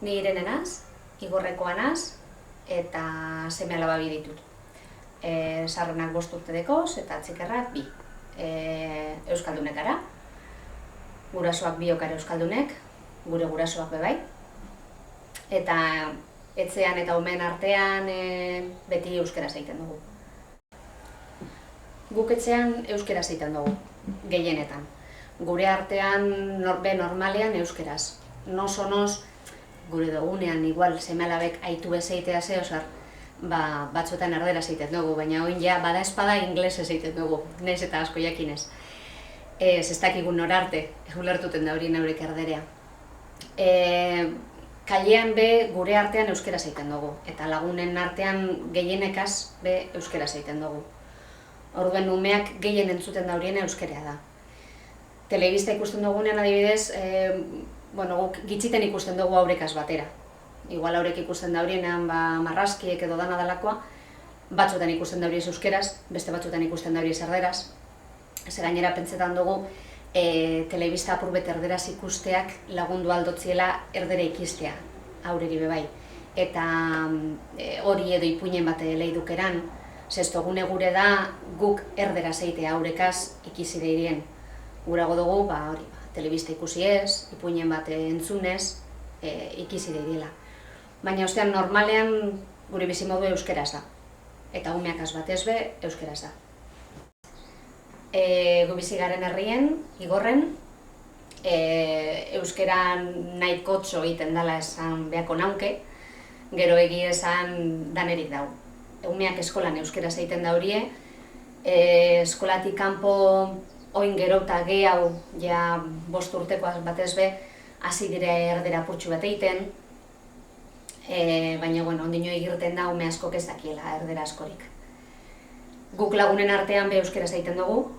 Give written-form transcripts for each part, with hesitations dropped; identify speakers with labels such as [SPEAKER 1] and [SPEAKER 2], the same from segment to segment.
[SPEAKER 1] Ni Irene naz, Igorrekoa naz, eta seme alaba bi ditut. Sarrenak 5 urte dekoz eta txikerrak 2. Euskaldunek gara. Gurasoak biokare euskaldunek, gure gurasoak bebai. Eta etxean eta umeen artean beti euskaraz egiten dugu. Guk etxean euskaraz egiten dugu, gehienetan. Gure artean normalean euskaraz. Nos gure dugunean igual seme-alabek aitu ez eitea zehosar, batzuetan erderaz egiten dugu, baina oin ja bada espada inglesez egiten dugu, naiz eta asko jakinez. Ez dakigun norarte, ulertuten da hori neurek erderea. Kalean be gure artean euskaraz egiten dugu, eta lagunen artean gehienekaz be euskaraz egiten dugu. Orduen umeak gehien entzuten da horien euskara da. Telebista ikusten dugunean adibidez, guk gitxiten ikusten dugu aurekaz batera. Igual aurek ikusten da horienean marrazkiek edo dana dalakoa, batzuetan ikusten da horiez euskeraz, beste batzuetan ikusten da horiez erderaz. Ze gainera pentsetan dugu telebista apurbet erderaz ikusteak lagundu aldotziela erdera ikistea, aureri bebai. Eta hori edo ipuinen bate lehidukeran, zestogune gure da guk erderaz eitea aurekaz ikizide irien. Gurago dugu, telebista ikusi ez, ipuinen bat entzunez, ikizide irela. Baina ostean normalean gure bizimodu euskeraz da. Eta umeakaz batez be euskeraz da. Gu bizi garen herrien, Igorren, euskeran nahikotxo egiten dela esan beako naunke, gero egi esan danerik dau. Umeak eskolan euskeraz egiten da horie, eskolatik kanpo oin gero eta gehiago, ja 5 urtekoaz batez be, hasi dire erdera apurtxu bat egiten, baina ondino egirten da ume askok ez dakiela erdera askorik. Guk lagunen artean be euskeraz egiten dugu,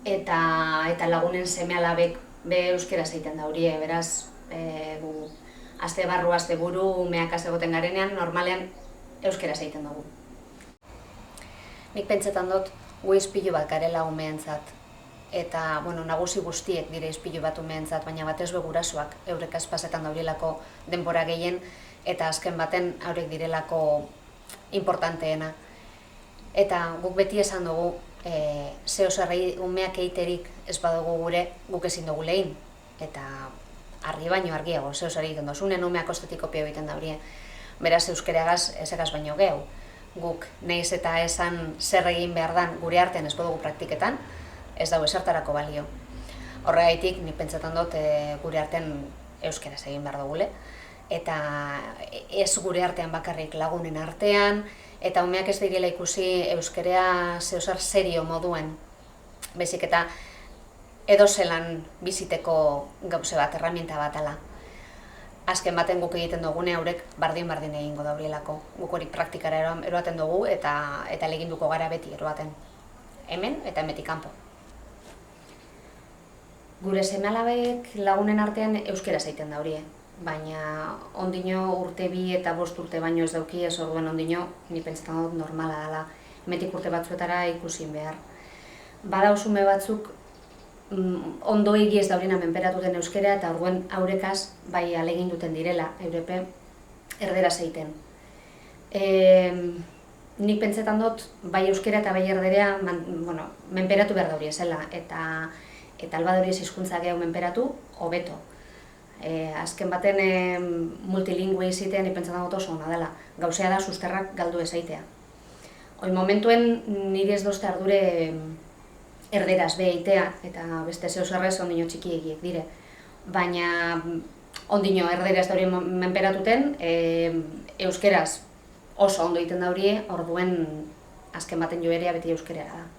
[SPEAKER 1] eta lagunen seme-alabek be euskeraz egiten da horie, beraz, aste barru, aste buru, umeak egoten garenean, normalean euskeraz egiten dugu. Nik pentsetan dut, gu izpilu bat garela umeentzat. Eta, nagusi guztiek dire izpilu bat umeentzat, baina batez be gurasoak eurekaz pasetan daurielako denbora gehien, eta azken baten haurek direlako importanteena. Eta guk beti esan dugu, zehosarri umeak eiterik ez badugu gure, guk ezin dugu lehin. Eta argi baino argiago, zehosarri egiten dozunen umeak ostetik kopio egiten daurie. Beraz euskeragaz ezagaz baino gehu. Guk nahiz eta esan zer egin behar dan gure artean ez badugu praktiketan, ez dago esertarako balio. Horregaitik, nik pentsetan dut gure artean euskeraz egin behar dugule. Eta ez gure artean bakarrik lagunen artean, eta umeak ez direla ikusi euskerea zehosar serio moduen. Bezik eta edo zelan biziteko gauze bat, erramienta bat ala. Azken baten guk egiten dugune haurek bardin egingo daurielako. Guk hori praktikara eroaten dugu eta leginduko gara beti eroaten. Hemen eta hemetik kanpo. Gure seme-alabek lagunen artean euskeraz egiten da horie. Baina ondino urte 2 eta 5 urte baino ez dauki, ez orduen ondino, ni pentsetan dut normala dela. Hemetik urte batzuetara ikusin behar. Badauzume batzuk ondo egiez daurena menperatuten euskera eta orduen aurekaz bai alegin duten direla, eurepe erderaz egiten. Nik pentsetan dut bai euskera eta bai erderea menperatu behar daurie zela, eta alba dauriez hizkuntza gehiago menperatu, hobeto. Azken baten multilingüe izitean nik pentsetan dut oso ona dela, gauzea da susterrak galdu ez eitea. Oin momentuen nire ez dozte ardure erderaz be eitea, eta beste zehosarrez ondino txikiegiek dire. Baina ondino erderaz daurien menperatuten, euskeraz oso ondo egiten daurie, orduen azken baten joerea beti euskerara da.